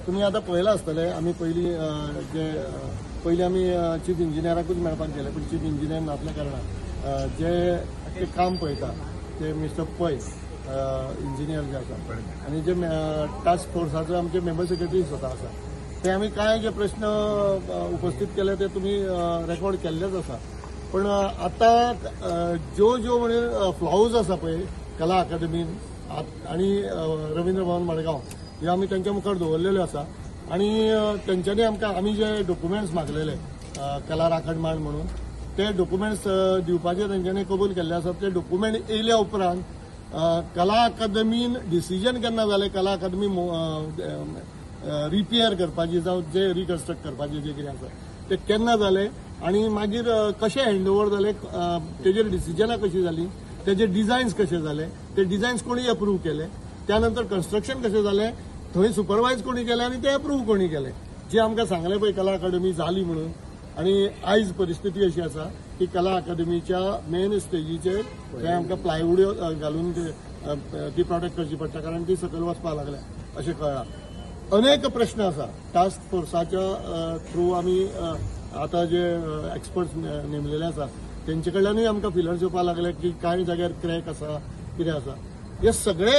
तुम्ही आता पळयला आसतले आमी पयली आमी चीफ इंजिनियराकूच मेळपाक गेले, पण चीफ इंजिनियर नासल्या कारणान जे काम पळयता ते मिस्टर पै इंजिनियर जे आसा आनी जे टास्क फोर्साचो आमचे मेंबर सेक्रेटरी स्वता आसा ते आमी कांय जे प्रश्न उपस्थित केले ते तुम्ही रेकॉर्ड केल्लेच आसा. पण आता ज्यो म्हणजे फ्लॉज आसा पळय कला अकादमीन आणि रवींद्र भवन मडगांव हे आमी त्यांच्या मुखार दवरलेल्यो आसा आणि तेंच्यांनी आमी जे डॉक्युमेंट्स मागलेले कला राखणमाण म्हणून ते डॉक्युमेंट्स दिवपाचे तेंच्यांनी कबूल केल्ले आसात. ते डॉक्युमेंट येयल्या उपरांत कला अकादमीन डिसिजन केन्ना जालें कला अकादमी रिपेअर करपाची जावं जे रिकन्स्ट्रक्ट करपाचे जे कितें आसा ते केन्ना जालें आणि मागीर कशें हँडओव्हर जालें तेजेर डिसिजनां कशी जाली, तेजे डिझायन्स कशे जाले, ते डिझायन्स कोणी अप्रूव्ह केले, त्यानंतर कन्स्ट्रक्शन कशें जालें, थंय सुपरवायज कोणी केलें आणि ते अप्रूव्ह कोणी केलें, जे आमकां सांगलें पळय कला अकादमी जाली म्हणून. आणि आयज परिस्थिती अशी आसा की कला अकादमीच्या मेन स्टेजीचेर थंय आमकां प्लायवूड घालून ती प्रोटेक्ट करची पडटा कारण ती सकयल वचपाक लागल्या अशें कळ्ळां. अनेक प्रश्न आसा टास्क फोर्साच्या थ्रू आमी आता जे एक्सपर्ट्स नेमलेले आसा तेंचे कडल्यानूय आमकां फिलर्स येवपाक लागले की कांय जाग्यार क्रॅक आसा कितें आसा. हे सगळे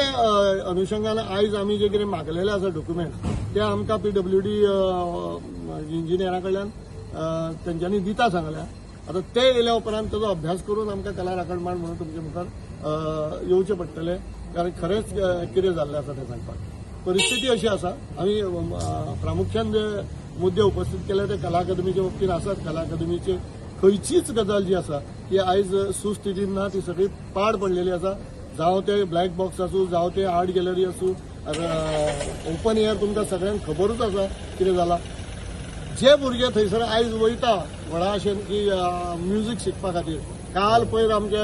अनुशंगान आयज आमी जे कितें मागलेले आसा डॉक्युमेंट्स ते आमकां PWD इंजिनियरा कडल्यान तेंच्यांनी दिता सांगल्या. आता ते येयल्या उपरांत ताचो अभ्यास करून आमकां कला राखणमाण म्हणून तुमचे मुखार येवचें पडटलें कारण खरेंच कितें जाल्लें आसा तें सांगपाक. परिस्थिती अशी आसा आमी प्रामुख्यान जे मुद्दे उपस्थित केले ते कला अकादमीच्या बाबतीत आसात. कला अकादमीचे खंयचीच गजाल जी आसा ती आयज सुस्थितीन ना, ती सगळी पाड पडलेली आसा. जावं ते ब्लॅक बॉक्स आसूं जावं ते आर्ट गॅलरी आसूं ओपन एअर तुमकां सगळ्यांक खबरूच आसा कितें जालां. जे भुरगे थंयसर आयज वयता व्हडा आशेन की म्युझिक शिकपा खातीर काल पयर आमच्या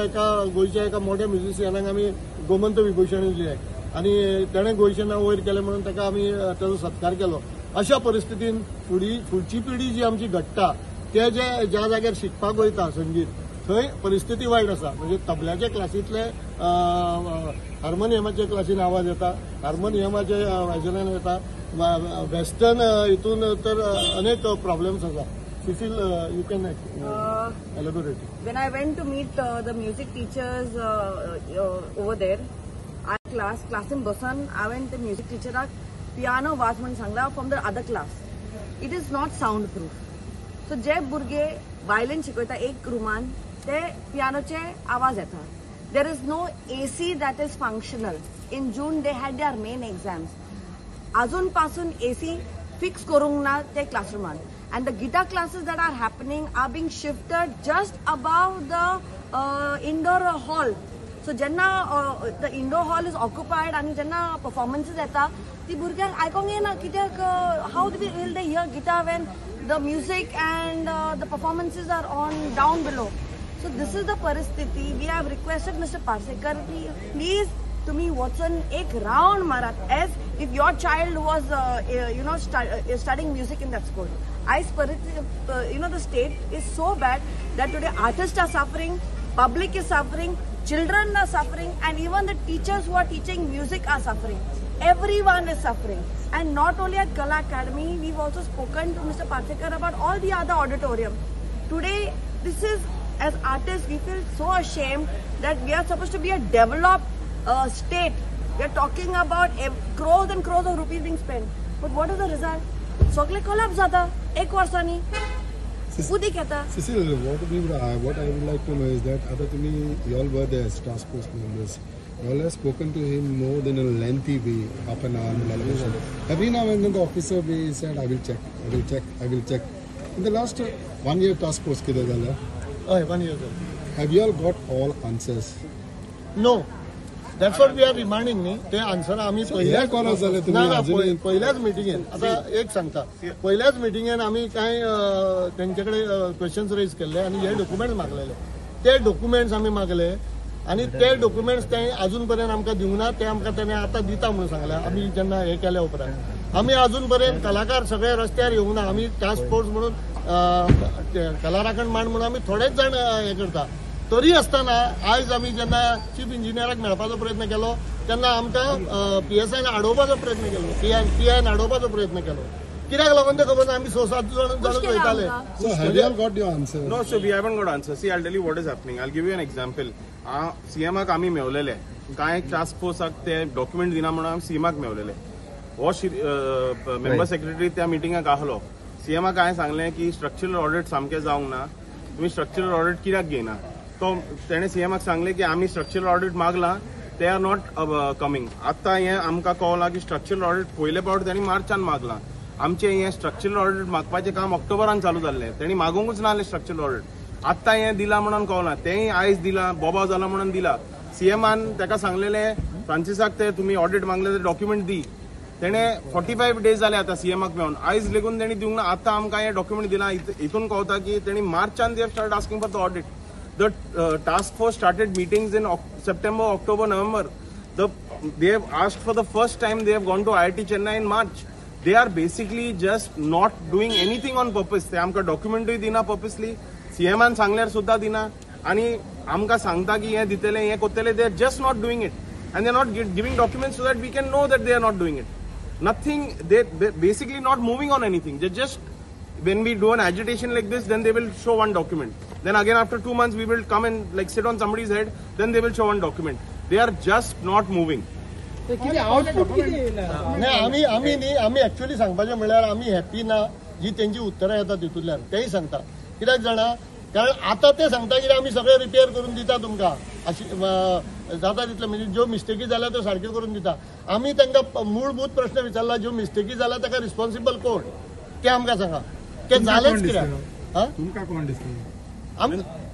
गोंयच्या एका मोठ्या म्युझिशियनाक आमी गोमंत विभूषण दिले आणि तेणें गोंयचें नांव वयर केलें म्हणून ताका आमी ताचो सत्कार केलो. अशा परिस्थितीन फुडची पिढी जी आमची घडटा ते ज्या जाग्यार शिकपाक वयता संगीत थंय परिस्थिती वायट आसा. म्हणजे तबल्याच्या क्लासींतले हार्मोनियमाच्या क्लासीन आवाज येता, हार्मोनियमाच्या वायजनान येता, वेस्टर्न हितून तर अनेक प्रॉब्लेम्स आसा. Cecil, you can elaborate. When I went to meet the music teachers over there, class in Bosan, I went to music teacher piano was म्हणून सांगला from the other class. It is not soundproof. So जे भुरगे violin शिकवता एक रुमान ते पियानोचे आवाज येता. There is no AC that is functional. In June they had their main exams. अजूनपासून AC fix करूंक ना ते क्लासरूमान. And the guitar classes that are happening are being shifted just above the indoor hall. So jenna the indoor hall is occupied and jenna performances येता ती भुरग्यांक आयकोंक येना कित्याक how will they hear guitar when the music and the performances are on down below. So this is the paristhiti. We have requested Mr. Parsekar, please तुम्ही वचून एक round मारात as if your child was studying music in that school. The state is so bad that today artists are suffering, public is suffering, children are suffering, and even the teachers who are teaching music are suffering. Everyone is suffering. And not only at Kala Academy, we've also spoken to Mr. Parsekar about all the other auditorium. Today, this is, as artists, we feel so ashamed that we are supposed to be a developed state. We are talking about crores and crores of rupees being spent. But what is the result? सगळे collapse जाता एक वर्सांनी उदीक येता. Cecil, what I would like to know is that other to me, you all were there as task force members. You all have spoken to him more than a lengthy way, half an hour. Every now and then the officer said, I will check. In the last 1 year task force, किती झालं? 1 year. Have you all got all answers? No. That's what we are reminding me. ते answer आम्ही पहिल्याच मिटिंगेन आता एक सांगता पहिल्याच मिटिंगेन आम्ही काय त्यांच्याकडे क्वेश्चन्स रेज केले आणि हे डॉक्युमेंट्स मागलेले ते डॉक्युमेंट्स आम्ही मागले आणि ते डॉक्युमेंट्स ते अजूनपर्यंत आमकां दिवंक ना. ते आमकां तेणे आतां दिता म्हणून सांगल्या. आम्ही जेन्ना हे केल्या उपरांत आम्ही अजूनपर्यंत कलाकार सगळे रस्त्यार येवंक ना. आम्ही टास्क फोर्स म्हणून कला राखणमाण म्हणून आम्ही थोडेच जाण हे करता तरी आसतना आयज आमी जेन्ना चीफ इंजिनियराक मेळपाचो प्रयत्न केलो तेन्ना आमकां PSIन आडोवपाचो प्रयत्न केलो, PIन आडोवपाचो प्रयत्न केलो. कित्याक लागून ते खबर ना, आमी 6-7 जाण पळयताले. So have you all got your answer? No, so we haven't got answer. See, I'll tell you what is happening. I'll give you an example. CMाक आम्ही मेवलेले काय टास्क फोर्साक ते डॉक्युमेंट दिना म्हणून आमी CMाक मेवलेले. हो मेंबर सेक्रेटरी त्या मिटिंगाक आहलो. CMाक काय सांगले की स्ट्रक्चरल ऑडिट सामके जावंक ना, तुम्ही स्ट्रक्चरल ऑडिट कित्याक घेयना. तो तेणे CMाक सांगले की आम्ही स्ट्रक्चरल ऑडिट मागला, ते आर नॉट कमिंग. आता हे आमकां कळला की स्ट्रक्चरल ऑडिट पयले फावट त्यांनी मार्चान मागला. आमचे हे स्ट्रक्चरल ऑडिट मागपाचें काम ऑक्टोबरान चालू जाल्लें, तेणी मागोंकूच नासलें स्ट्रक्चरल ऑडिट. आत्तां हें दिला म्हणून कळना, तेंय आयज दिला, बोबाव जाला म्हणून दिला. CMान ताका सांगलेलें फ्रांसिसाक ते तुम्ही ऑडिट मागले ते डॉक्युमेंट दी. तेणे 45 डेज जाले आता CMाक मेळून, आयज लेगून तेणी दिवंक ना. आतां आमकां हे डॉक्युमेंट दिला, हितून कळटा की तेणी मार्चान they start asking for the audit. The task force started meetings in September, October, November. They have asked for the first time. They have gone to IIT Chennai in March. They are basically just not doing anything on purpose. ते आमकां डॉक्युमेंटूय दिना purposely, CMान सांगल्यार सुद्धा दिना, आणि आमकां सांगता की हे दितले हे कोत्तले. They are just not doing it, and they are not giving documents so that we can know that they are not doing it. Nothing. They basically not moving on anything. They just, when we do an agitation like this, then they will show one document. Then again after 2 months we will come and like sit on somebody's head. Then they will show one document. They are just not moving. नाही आम्ही actually सांगपाचें म्हणल्यार आम्ही happy ना जी तेंची उत्तरां येता तितूंतल्यान, तेय सांगता. कित्याक जाणा, कारण आता ते सांगता की आमी सगळे रिपेअर करून दिता तुमकां, जाता तितले म्हणजे ज्यो मिस्टेकी जाल्या त्यो सारक्यो करून दिता. आमी तांकां मूलभूत प्रश्न विचारला, ज्यो मिस्टेकी जाल्या ताका रिस्पॉन्सिबल कोण ते आमकां सांगा. ते जालेच कित्याक? तुमकां कोण दिसता?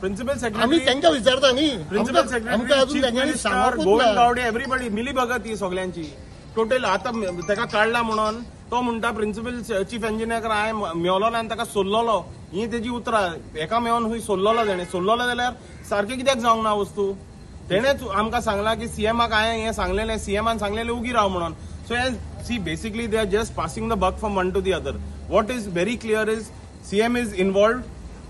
प्रिन्सिपल सेक्रेटरी आम्ही त्यांना विचारता न्ही, प्रिन्सिपल आमकां सेक्रेटरी, अजून चीफ त्यांनी मिनिस्टर, सांगपूच गोविंद ना. गावडे, एव्हरीबडी मिली भगत ही सगळ्यांची टोटल. आता ताका काढला म्हणून तो म्हणटा प्रिन्सिपल चीफ इंजिनियर हांवें मेवलोलो आनी ताका सोडलोलो. ही तेजी उतरां. एका मेवन खंय सोडलोलो तेणें, सोडलोलो जाल्यार सारकें कित्याक जावंक ना वस्तू. तेणेच आमकां सांगला की CMाक हांवें हें सांगलेलें, CMान सांगलेलें उगी राव म्हणून. So see basically they are just passing the buck from one to the other. What is very clear is CM is involved.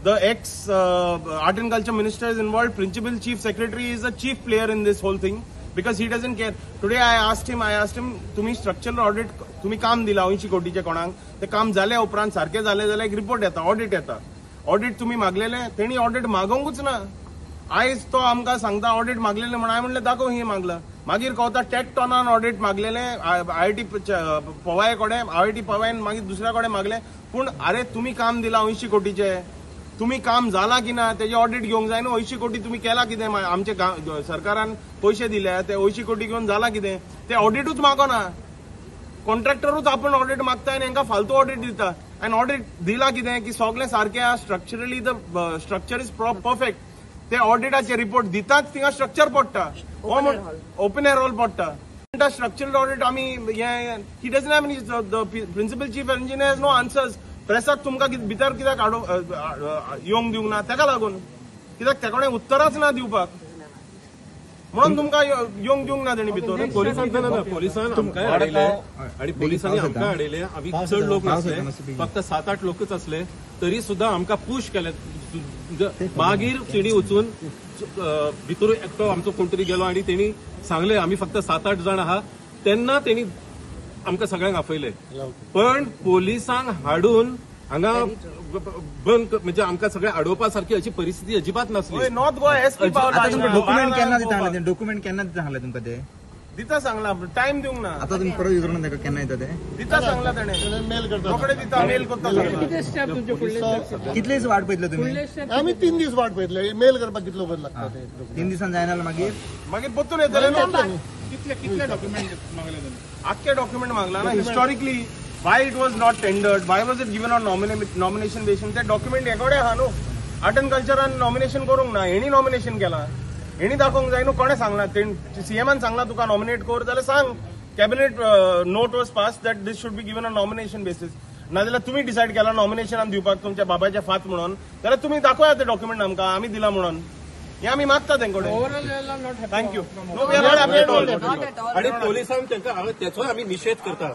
The ex-art and culture minister is involved. Principal chief secretary is a chief player in this whole thing because he doesn't care. Today I asked him, तुम्ही structural audit, तुम्ही काम दिला 80 कोटीचे कोणाक, ते काम झाल्या उपरांत सारखे झाले जाल्यार एक रिपोर्ट येता, ऑडिट येता. ऑडिट तुम्ही मागलेले, तेणी ऑडिट मागोंकूच ना. आयज तो आमकां सांगता ऑडिट मागलेले म्हणून. हांवें म्हणलें दाखव हे मागला. मागीर कळटा टेक्टॉनान ऑडिट मागलेले, IIT पवाय कडेन, IIT पवायन मागीर दुसऱ्या कडेन मागले. पूण अरे तुम्ही काम दिला 80 कोटीचे, तुम्ही काम झाला की ना त्याचे ऑडिट घेवंक जाय न्हू. 80 कोटी तुम्ही केला कितें? आमचे सरकारान पैसे दिले, ते 80 कोटी घेवन जाला कितें? ते ऑडिटूच मागना. कॉन्ट्रॅक्टरूच आपण ऑडिट मागता आनी हांकां फालतू ऑडिट दिता. आनी ऑडिट दिला कितें की सगळें सारकें आहा, structurally the structure is perfect. ते ऑडिटाचे रिपोर्ट दितात थिंगा स्ट्रक्चर पडटा, ओपन एअर हॉल पडटा. स्ट्रक्चरल ऑडिट आमी ही doesn't have any. The principal chief engineer has no answers. प्रेसाक तुमकां भितर कित्याक येवंक दिवंक ना ताका लागून, कित्याक ते कडेन उत्तरांच ना दिवपाक म्हणून तुमकां येवंक दिवंक ना तेणी भितर. पोलिसान आमकांय हाडयले आनी पोलिसांनी आमकां हाडयले. आमी चड लोक नासले, फक्त 7-8 लोकच असले, तरी सुद्धा आमकां पुश केले. मागीर तेणी वचून भितर एकटो आमचो कोण तरी गेलो आनी तेणी सांगले आमी फक्त 7-8 जाण आहा. तेन्ना तेणी आमकां सगळ्यांक आपयले. पण पोलिसांक हाडून हांगा बंद म्हणजे आमकां सगळें अडोवपा सारकी अशी परिस्थिती अजिबात नसली. नॉर्थ गोवा एसपी डॉक्युमेंट केन्ना दिता सांगले? डॉक्युमेंट केन्ना दिता सांगले तुमकां? ते दिता सांगला, टाइम दिवंक ना. आता तुम्ही परत विचारून ताका केन्ना येता ते दिता सांगला तेणे, मेल करता. रोखडे दिता, मेल करता. कितले दीस वाट पयतले तुम्ही? आम्ही 3 दीस वाट पळयतले. मेल करपाक कितलो वेळ लागता ते? 3 दिसान जायना मागीर मागीर परतून येतले न्हू. कितले डॉक्युमेंट मागले तुम्ही? आख्खे डॉक्युमेंट मागला ना. Historically why it was not tendered, why was it given on nomination basis? ते डॉक्युमेंट हेकडे आहा न्हू. आर्ट अँड कल्चरान नॉमिनेशन करूंक ना, हेणी नॉमिनेशन केला. हेणी दाखोवंक जाय न्हू. कोणे सांगला? CMान सांगला तुका नॉमिनेट कर जाल्यार सांग. Cabinet note was pass that this should be given on nomination basis. नाजाल्यार तुम्ही डिसायड केला नॉमिनेशनान दिवपाक तुमच्या बाबाच्या फात म्हणून, जाल्यार तुम्ही दाखोया ते डॉक्युमेंट आमकां, आमी दिला म्हणून. हे आमी मागता तेंकडे. थँक्यू. आणि पोलिसांक तांकां त्याचो आमी निषेध करता.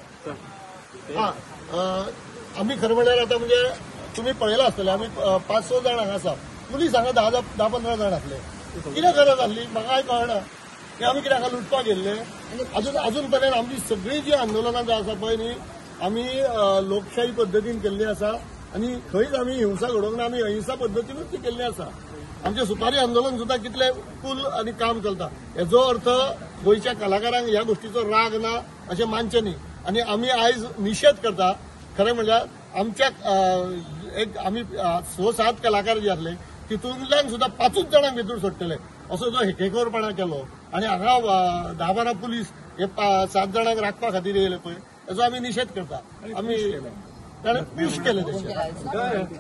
आम्ही खरं म्हणल्यार आता म्हणजे तुम्ही पळयला आसतले, आम्ही 5-6 जाण हांगा आसा. पुलीस हांगा 10-15 जाण आसले. कितें गरज आसली म्हाकाय कळना की आमी कित्याक लुटपाक गेल्ले अजून पर्यंत आमची सगळी जी आंदोलनां जी आसा पळय न्ही आमी लोकशाही पद्दतीन केल्ली आसा आनी खंयच आमी हिंसा घडोवंक ना आमी अहिंसा पद्दतीनूच ती केल्ली आसा आमचें सुपारी आंदोलन सुद्दां कितलें कूल आनी काम चलता हेजो अर्थ गोंयच्या कलाकारांक ह्या गोष्टीचो राग ना अशें मानचें न्ही आनी आमी आयज निशेध करता खरें म्हणल्यार आमच्या एक आमी 6-7 कलाकार जे आसले तितूंतल्यान सुद्दां 5 जाणांक भितर सोडटले असो जो हेकेखोरपणा केलो आनी हांगा 10-12 पुलीस हे 7 जाणांक राखपा खातीर येयले पळय हेजो आमी निशेध करता आमी पुश केले तशें